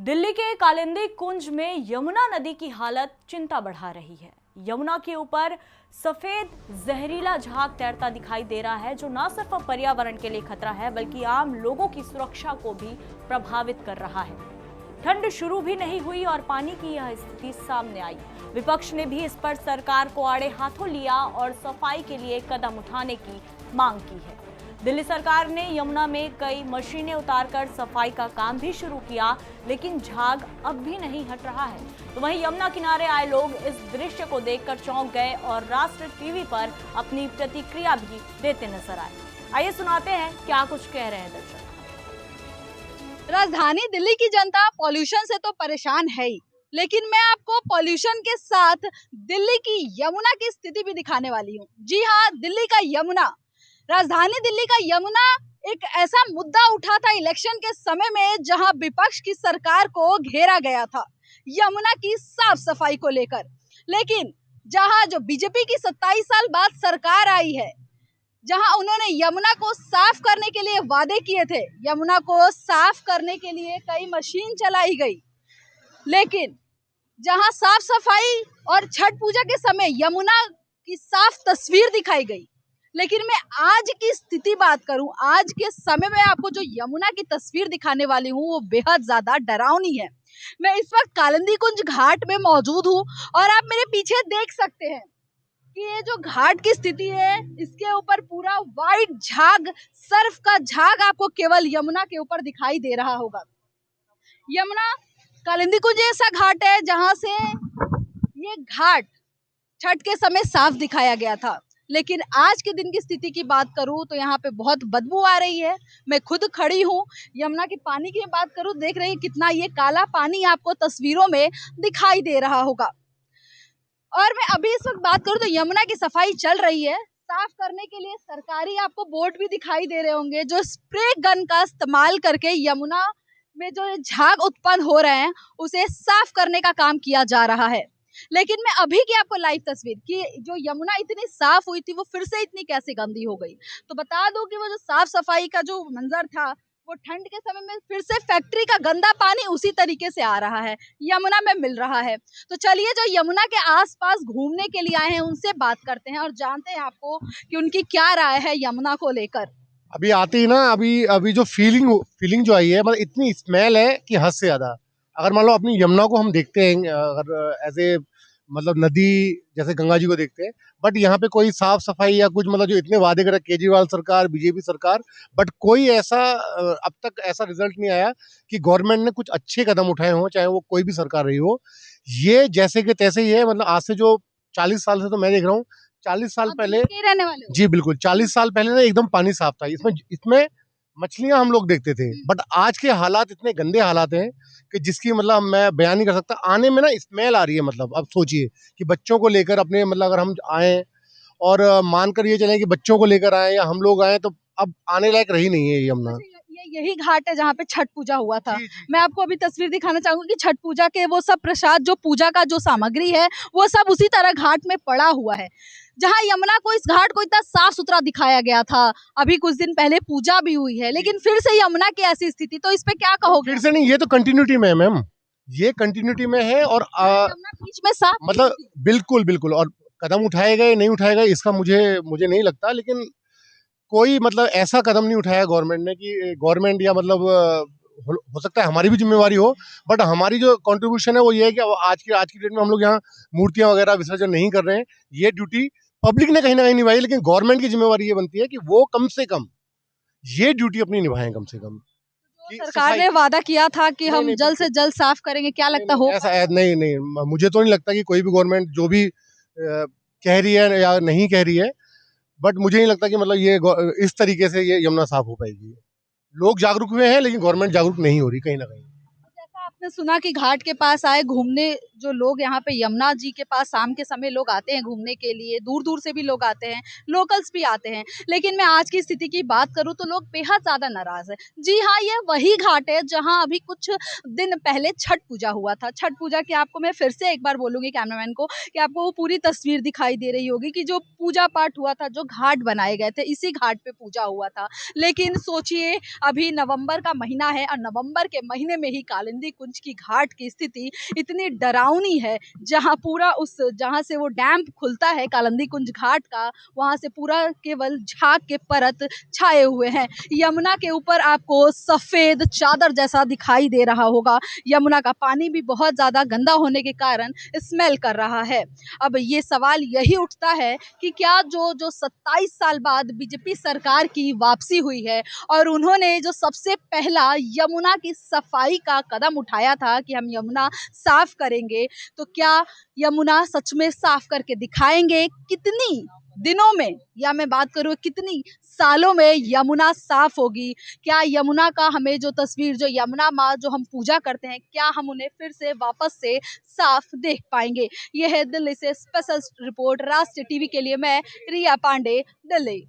दिल्ली के कालिंदी कुंज में यमुना नदी की हालत चिंता बढ़ा रही है। यमुना के ऊपर सफेद जहरीला झाग तैरता दिखाई दे रहा है, जो न सिर्फ पर्यावरण के लिए खतरा है बल्कि आम लोगों की सुरक्षा को भी प्रभावित कर रहा है। ठंड शुरू भी नहीं हुई और पानी की यह स्थिति सामने आई। विपक्ष ने भी इस पर सरकार को आड़े हाथों लिया और सफाई के लिए कदम उठाने की मांग की है। दिल्ली सरकार ने यमुना में कई मशीनें उतारकर सफाई का काम भी शुरू किया, लेकिन झाग अब भी नहीं हट रहा है। तो वहीं यमुना किनारे आए लोग इस दृश्य को देखकर चौंक गए और राष्ट्र टीवी पर अपनी प्रतिक्रिया भी देते नजर आए। आइए सुनाते हैं क्या कुछ कह रहे हैं दर्शक। राजधानी दिल्ली की जनता पॉल्यूशन से तो परेशान है ही, लेकिन मैं आपको पॉल्यूशन के साथ दिल्ली की यमुना की स्थिति भी दिखाने वाली हूँ। जी हाँ, दिल्ली का यमुना, राजधानी दिल्ली का यमुना एक ऐसा मुद्दा उठा था इलेक्शन के समय में, जहां विपक्ष की सरकार को घेरा गया था यमुना की साफ सफाई को लेकर। लेकिन जहां जो बीजेपी की 27 साल बाद सरकार आई है, जहां उन्होंने यमुना को साफ करने के लिए वादे किए थे, यमुना को साफ करने के लिए कई मशीन चलाई गई, लेकिन जहां साफ सफाई और छठ पूजा के समय यमुना की साफ तस्वीर दिखाई गई, लेकिन मैं आज की स्थिति बात करूं, आज के समय में आपको जो यमुना की तस्वीर दिखाने वाली हूं वो बेहद ज्यादा डरावनी है। मैं इस वक्त कालिंदी कुंज घाट में मौजूद हूं और आप मेरे पीछे देख सकते हैं कि ये जो घाट की स्थिति है, इसके ऊपर पूरा वाइट झाग, सर्फ का झाग आपको केवल यमुना के ऊपर दिखाई दे रहा होगा। यमुना कालिंदी कुंज ऐसा घाट है जहां से ये घाट छठ के समय साफ दिखाया गया था, लेकिन आज के दिन की स्थिति की बात करूं तो यहाँ पे बहुत बदबू आ रही है। मैं खुद खड़ी हूँ, यमुना के पानी की बात करूं, देख रही हैं कितना ये काला पानी आपको तस्वीरों में दिखाई दे रहा होगा। और मैं अभी इस वक्त बात करूं तो यमुना की सफाई चल रही है। साफ करने के लिए सरकारी आपको बोर्ड भी दिखाई दे रहे होंगे, जो स्प्रे गन का इस्तेमाल करके यमुना में जो झाग उत्पन्न हो रहे हैं उसे साफ करने का काम किया जा रहा है। लेकिन मैं अभी की आपको लाइव तस्वीर कि जो यमुना इतनी साफ हुई थी वो फिर से इतनी कैसे गंदी हो गई, तो बता दूं कि वो जो साफ सफाई का जो मंजर था वो ठंड के समय में फिर से फैक्ट्री का गंदा पानी उसी तरीके से आ रहा है, यमुना में मिल रहा है। तो चलिए जो यमुना के आसपास घूमने के लिए आए हैं उनसे बात करते हैं और जानते हैं आपको कि उनकी क्या राय है यमुना को लेकर। अभी आते ही ना, अभी जो फीलिंग जो आई है, मतलब इतनी स्मेल है कि हद से ज्यादा। अगर मान लो अपनी यमुना को हम देखते हैं, अगर एज ए मतलब नदी जैसे गंगा जी को देखते हैं, बट यहाँ पे कोई साफ सफाई या कुछ, मतलब जो इतने वादे कर केजरीवाल सरकार, बीजेपी सरकार, बट कोई ऐसा अब तक ऐसा रिजल्ट नहीं आया कि गवर्नमेंट ने कुछ अच्छे कदम उठाए हों, चाहे वो कोई भी सरकार रही हो। ये जैसे कि तैसे ही है। मतलब आज से जो 40 साल से तो मैं देख रहा हूँ, 40 साल पहले, रहने वाले जी बिल्कुल, 40 साल पहले ना एकदम पानी साफ था, इसमें इसमें मछलियां हम लोग देखते थे। बट आज के हालात इतने गंदे हालात हैं कि जिसकी मतलब मैं बयान नहीं कर सकता। आने में ना स्मेल आ रही है। मतलब अब सोचिए कि बच्चों को लेकर अपने, मतलब अगर हम आए और मानकर ये चलें कि बच्चों को लेकर आए या हम लोग आए, तो अब आने लायक रही नहीं है ये यमुना। यही घाट है जहाँ पे छठ पूजा हुआ था। जी, जी। मैं आपको अभी तस्वीर दिखाना चाहूंगी कि छठ पूजा के वो सब प्रसाद, जो पूजा का जो सामग्री है, वो सब उसी तरह घाट में पड़ा हुआ है। जहाँ यमुना को, इस घाट को इतना साफ सुथरा दिखाया गया था, अभी कुछ दिन पहले पूजा भी हुई है, लेकिन फिर से यमुना की ऐसी स्थिति, तो इस पे क्या कहोगे? फिर से नहीं, ये तो कंटिन्यूटी में है मैम, ये कंटिन्यूटी में है। और यमुना बीच में साफ मतलब बिल्कुल बिल्कुल। और कदम उठाए गए नहीं उठाए गए इसका मुझे नहीं लगता, लेकिन कोई मतलब ऐसा कदम नहीं उठाया गवर्नमेंट ने कि गवर्नमेंट या मतलब हो सकता है हमारी भी जिम्मेवारी हो, बट हमारी जो कंट्रीब्यूशन है वो ये है कि आज की डेट में हम लोग यहाँ मूर्तियां वगैरह विसर्जन नहीं कर रहे हैं। ये ड्यूटी पब्लिक ने कहीं ना कहीं निभाई, लेकिन गवर्नमेंट की जिम्मेवारी ये बनती है कि वो कम से कम ये ड्यूटी अपनी निभाएं, कम से कम। सरकार ने वादा किया था कि हम जल्द से जल्द साफ करेंगे, क्या लगता हो? ऐसा नहीं, मुझे तो नहीं लगता कि कोई भी गवर्नमेंट जो भी कह रही है या नहीं कह रही है, बट मुझे नहीं लगता कि मतलब ये इस तरीके से ये यमुना साफ हो पाएगी। लोग जागरूक हुए हैं, लेकिन गवर्नमेंट जागरूक नहीं हो रही कहीं ना कहीं। जैसा आपने सुना कि घाट के पास आए घूमने, जो लोग यहाँ पे यमुना जी के पास शाम के समय लोग आते हैं घूमने के लिए, दूर दूर से भी लोग आते हैं, लोकल्स भी आते हैं, लेकिन मैं आज की स्थिति की बात करूँ तो लोग बेहद ज्यादा नाराज है। जी हाँ, ये वही घाट है जहाँ अभी कुछ दिन पहले छठ पूजा हुआ था। छठ पूजा की आपको मैं फिर से एक बार बोलूंगी कैमरामैन को कि आपको वो पूरी तस्वीर दिखाई दे रही होगी कि जो पूजा पाठ हुआ था, जो घाट बनाए गए थे, इसी घाट पे पूजा हुआ था। लेकिन सोचिए, अभी नवंबर का महीना है और नवंबर के महीने में ही कालिंदी कुंज कुंज की घाट की स्थिति इतनी डरावनी है, जहां से वो डैम खुलता है कालिंदी कुंज घाट का, वहां से पूरा केवल झाग के परत छाए हुए हैं। यमुना के ऊपर आपको सफेद चादर जैसा दिखाई दे रहा होगा। यमुना का पानी भी बहुत ज्यादा गंदा होने के कारण स्मेल कर रहा है। अब ये सवाल यही उठता है कि क्या जो 27 साल बाद बीजेपी सरकार की वापसी हुई है और उन्होंने जो सबसे पहला यमुना की सफाई का कदम उठाया था कि हम यमुना साफ करेंगे, तो क्या यमुना सच में साफ करके दिखाएंगे? कितनी दिनों में, या मैं बात करूँ कितनी सालों में यमुना साफ होगी? क्या यमुना का हमें जो तस्वीर, जो यमुना माँ जो हम पूजा करते हैं, क्या हम उन्हें फिर से वापस से साफ देख पाएंगे? यह है दिल्ली से स्पेशल रिपोर्ट राष्ट्रीय टीवी के लिए, मैं रिया पांडे, दिल्ली।